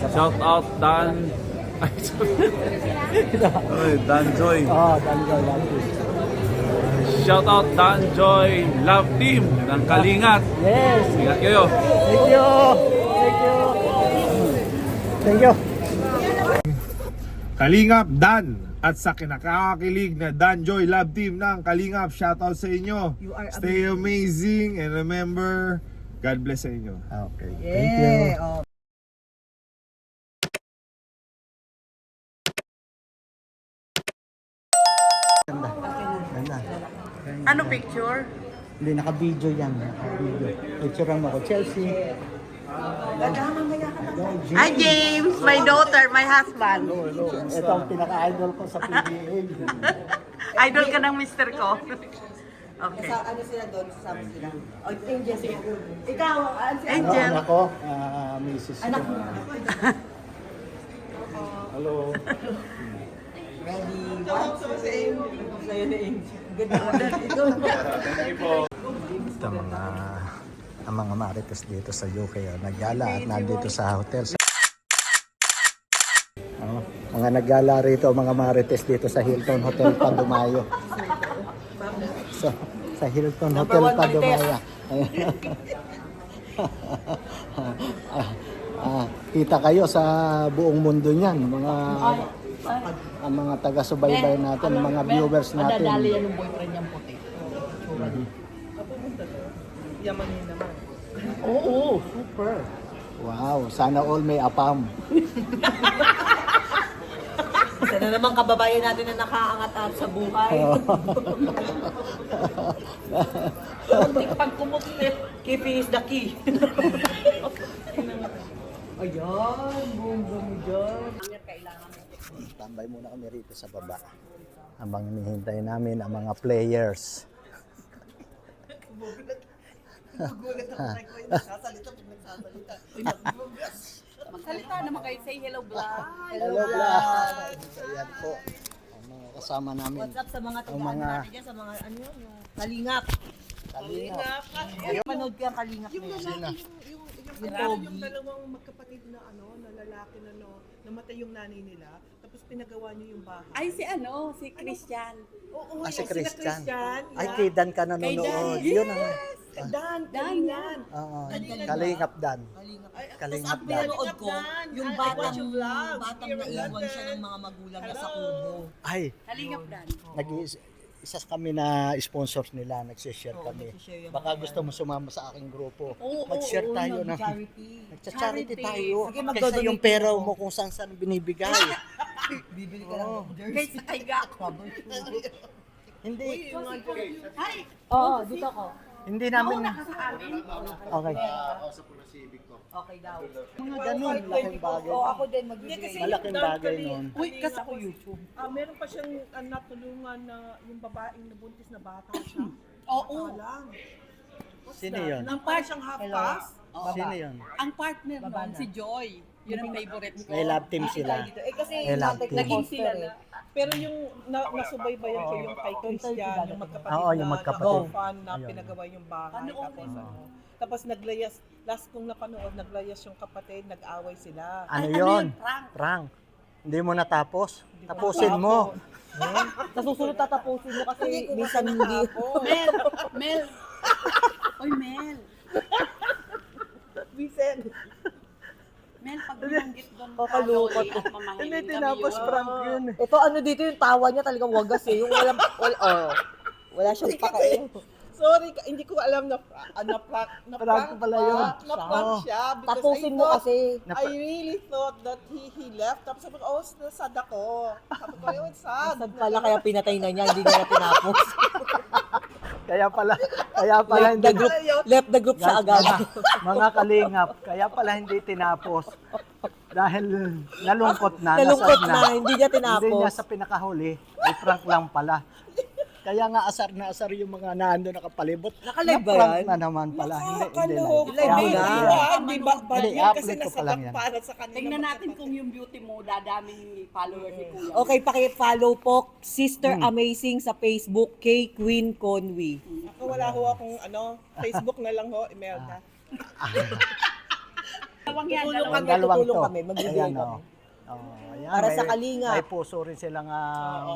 Shout out Dan. Ay, sorry. Oy, Dan Joy. Dan Joy Love Team. Shout out Dan Joy Love Team ng Kalingat. Yes. Ingat kayo. Thank you. Thank you. Thank you. Kalingap Dan at sa kinakakilig na Dan Joy Love Team ng Kalingap, shoutout sa inyo. Stay amazing and remember, God bless sa inyo. Okay. Thank you. Ganda. Ano picture? Hindi, naka-video yan. Naka-video. Picturean mo ako. Chelsea. Hi James, my daughter, my husband. Ito ang pinaka-idol ko sa PBA. Idol ka ng mister ko. Okay. Sa ano sila doon, sa sila. O, Angel sila. Ikaw, Angel. Anak ko, Mrs. Anak mo. Hello. Ready, one, two, sa'yo na Angel. Ganda mo. Ito ang mga marites dito sa UK. Naggala at nandito sa hotel. Mga naggala rito, mga marites dito sa Hilton Hotel Pandumayo. Sa Hilton Hotel Pandumayo. Kita kayo sa buong mundo niyan, ang mga taga-subaybay natin, mga viewers natin. Madadali yan ng boyfriend niyang puti. Yamanin naman. Oo, super. Wow, sana all may apam. Sana naman kababayan natin na nakaangat-at sa buhay. Muntik pag kumuklit. Keeping is the key. Ayan, bongga mo dyan. Tambay muna kami rito sa baba. Habang hinihintay namin ang mga players. Magsalita naman kayo, say hello vlog. Hello, vlog! Ayan po. Ang mga kasama namin. What's up sa mga Ang tagaan mga- natin dyan, sa mga ano yun, yung kalingap. Kalingap. Panood ko yung kalingap na yun. Sino? Yung dalawang magkapatid na na lalaki na namatay yung nanay nila, tapos pinagawa niyo yung bahay. Ay, si Christian. Oo, Si yung sina Christian. yeah. Ay, kay Dan ka nanonood. Yun ang... Dan, yan. Oo, Kalingap Dan. Kalingap Tapos ang Dan. pinanood ko, yung I watch batang, your vlogs. batang Here in naiwan London. siya ng mga magulang niya sa kubo. Ay, Kalingap dan. isa kami na sponsors nila, nag-share Oo, kami. nag-share yung Baka mga gusto mo sumama sa aking grupo. Oo, Mag-share oo, tayo na. mag-charity. Nagcha-charity tayo. Sige, Kaysa mag-donate yung pera ako. mo kung saan binibigay. Bibili ka lang ng jersey. Guys, nakaiga ako. Hindi. Hi! Oo, dito ako. Hindi namin. Nauna ka sa amin. Okay. Okay daw. Mga ganun, laking bagay. Oo, ako din magbibigay. Malaking bagay nun. Uy, kasi ako YouTube. Meron pa siyang natulungan na yung babaeng nabuntis na bata siya. Oo. Lang. Sino yun? Ang pa siyang half-past. Sino yun? Ang partner nun, si Joy. Yun ang favorite ko. May love team sila. Eh kasi Eh, love natin team. Naging sila na. Pero yung nasubaybayan ko yung kay Christian, yung magkapatid Oo, yung magkapatid. na fan na Ayun. pinagawa yung bahay. Panoorin Tapos, tapos naglayas, last kong napanood, naglayas yung kapatid, nag-away sila. Ano yun? Prank. Prank. Hindi mo natapos? Tapusin mo. Sa susunod tatapusin mo kasi minsan hindi. Mel. Uy, Mel. Vincent, Mel, pag binanggit doon Kakalukot. at mamahilin hindi kami tinapos yun. prank yun. Ito ano dito yung tawa niya talagang wagas eh. Yung wala siyang pakain. Sorry, hindi ko alam na Prank pala yun. Na-prank siya. Because Tapusin I mo thought- kasi. I really thought that he left. Tapos sabi ko, oh, sad ako. Sabi ko, yun, sad. Sad pala kaya pinatay na niya, hindi niya na tinapos. Kaya pala hindi. Left the group siya agad. Mga kalingap, kaya pala hindi tinapos. Dahil nalungkot na, Nalungkot nasad na, hindi niya Hindi niya tinapos. sa pinakahuli, ay prank lang pala. Kaya nga asar na asar yung mga nando nakapalibot. Naka-live ba Na-prank yan? na naman pala. Hindi Kaloko. Live mo na. Hindi ba? Hindi, Yun kasi upload ko pa lang nasagot yan. para sa kanila. Tingnan natin kung yung beauty mo, dadaming followers ni Kuya. Okay, paki-follow po Sister Amazing sa Facebook, kay Queen Conwy. Ako wala ho akong Facebook na lang ho, Imelda. Tutulong Dalawang to. kami, magbibigay Ayan, kami. ayan, Para sa Kalingap. May puso rin silang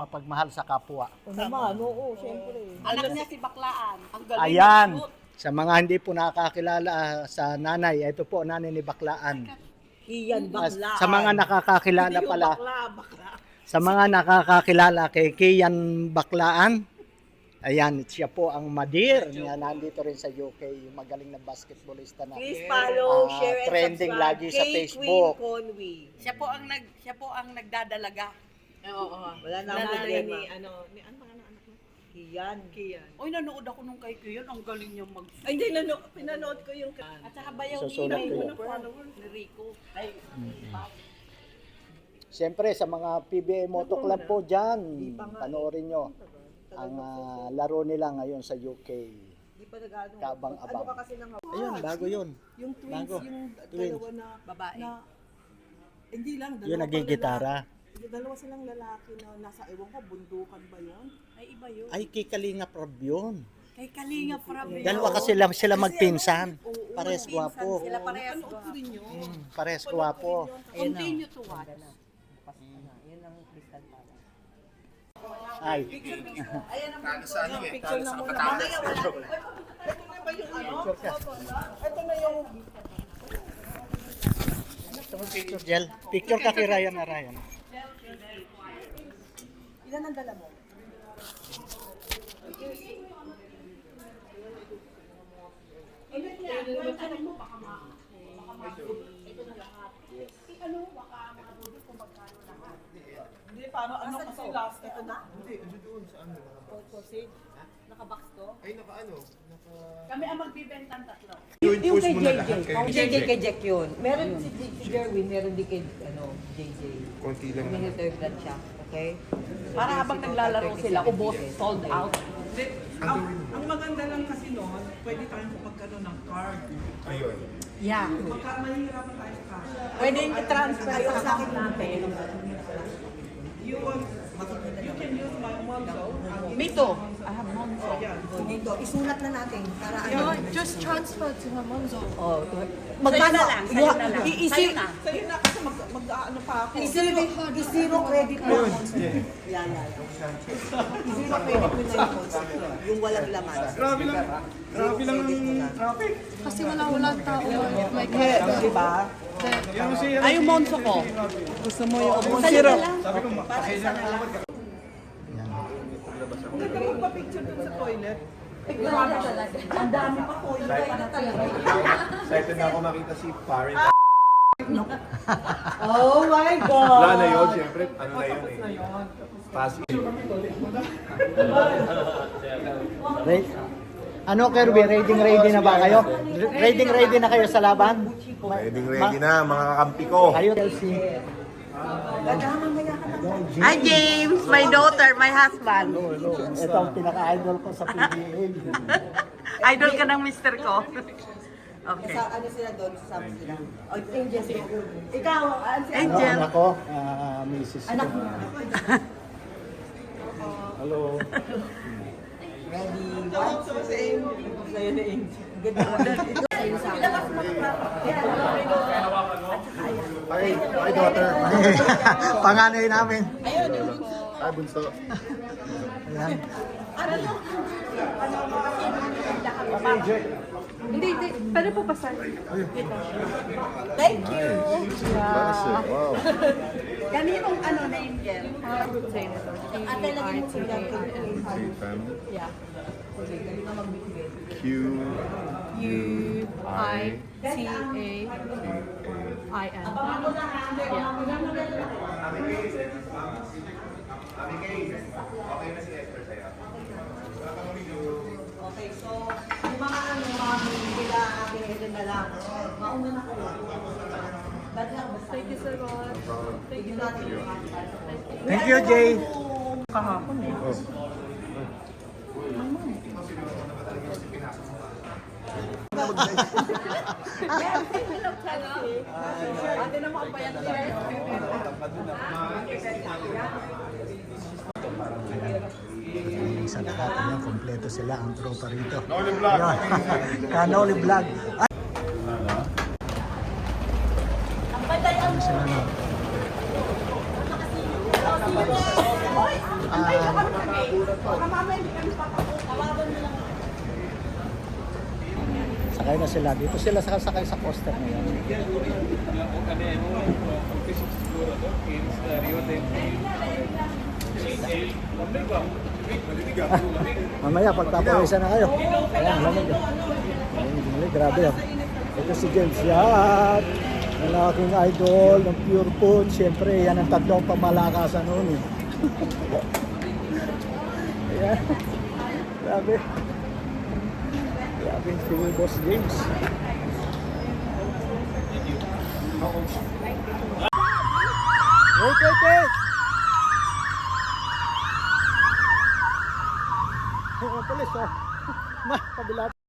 mapagmahal sa kapwa. O naman, oo, syempre. Anak niya si Baklaan. Ang galing. Ayan, sa mga hindi po nakakakilala sa nanay, ito po nanay ni Baklaan. Kiyan Baklaan. Sa mga nakakakilala pala, Bakla. sa mga nakakakilala kay Kian Baklaan, ayan, siya po ang Madir na nandito rin sa UK, magaling na basketballista na. Please follow, share, and trending subscribe. lagi sa Kay Facebook. Queen Conway. Siya po ang nagdadalaga. Wala na akong problema. Ano ba ang anak mo? Kiyan. Oy, nanood ako nung kay Kuya. Ang galing niya mag... Ay, hindi, pinanood ko yung... At saka bayaw Susulat ni ko yun. ni Rico. Ay, Siyempre, sa mga PBA Moto Club po dyan, panoorin nyo ang laro nila ngayon sa UK. Di pa nag-ano. Kabang-abang. Ano ka kasi nang Ayun, bago yun. Yung twins, Bago. yung Twins. dalawa na... babae. Hindi lang, dalawa Yun pa nagigitara. lalaki. Dalawa silang lalaki na nasa, ewan ko, bundukan ba yun? Ay, iba yun. Ay, kay Kalinga Prab yun. Kay Kalinga Prab. Dalawa kasi sila magpinsan. Oo, Pares gwapo. Sila parehas. Panood ko rin yun. Pares gwapo. Continue to watch. Yun ang Crystal Palace. Ay, Picture na muna. Mamaya wala. Ito na ba yung ano? Ito na yung... picture gel. Picture ka kay Ryan na Ryan. Ilan ang dala mo? Hindi, paano ano kasi last ito na? Nakabox to? Kami ang magbibenta ng tatlo. Yung kay JJ. Kay Jack yun. Meron si Jerwin, meron din kay JJ. Konti lang. Minute blood siya. Okay? Para habang naglalaro sila, ubos, sold out. Ang maganda lang kasi noon, pwede tayong magkaroon ng card. Ayun. Yeah. Magka mahihirapan tayo sa cash. Pwede i-transfer sa account natin. You can use my Monzo. Me too. I have Monzo. Dito, isulat na natin para No, ano. just transfer to her Monzo. Oh, Sa'yo na lang, sa'yo na lang. Sa'yo na. Sa'yo na kasi mag-ano pa ako. Zero credit mo. Yeah. Zero credit mo na yung walang laman. Grabe lang ang traffic. Kasi walang tao. May Di ba? Ay, yung Monzo ko. Gusto mo yung Zero. Hindi ka magpa-picture dun sa toilet. Ang dami pa po. Excited na ako makita si Parin. Oh my God! Wala na yun, siyempre. Ano na yun eh. Pasig. Ano, Kirby? Ready na ba kayo? Ready na kayo sa laban? Ready na, mga kakampi ko. Kayo, Chelsea. Hi, James, my daughter, my husband. Ito ang pinaka-idol ko sa PBA. Idol ka ng mister ko. Okay. Sa ano sila doon, sasama sila. O, Angel sila. Ikaw, ano sila? Angel. Anak ko, Mrs. Anak mo. Hello. Ready, one, two, sa'yo na Angel. Ganda mo. Sa'yo sa akin. Hi, daughter. Panganay namin. Hi, bunso. Ayan. Hindi. Pwede po pasal. Thank you. Wow. Kaninong ano na Angel? Ate, lagyan mo sila. Family. Yeah. Q. U-I-T-A-I-N. Okay, so, yung mga ano, mga nila, aking ito na lang. Mauna na kayo. Bad lang, basta. Thank you so much. Thank you natin. Thank you, Jay. Ate na makapayat siya. Sa lahat niya, kompleto sila ang tropa rito. Noli Vlog. Noli Vlog. sila na. Sakay na sila. Dito sila sakay sa coaster ngayon. Mamaya pagpapawisan na kayo. Ayan, lamig. Lamig, grabe. Ito si James Yap. Ang aking idol ng Pure Food. Siyempre, yan ang tatlong pamalakasan noon. Ayan. Grabe. Grabe si Boss James. Wait. Pulis, oh. Kabila.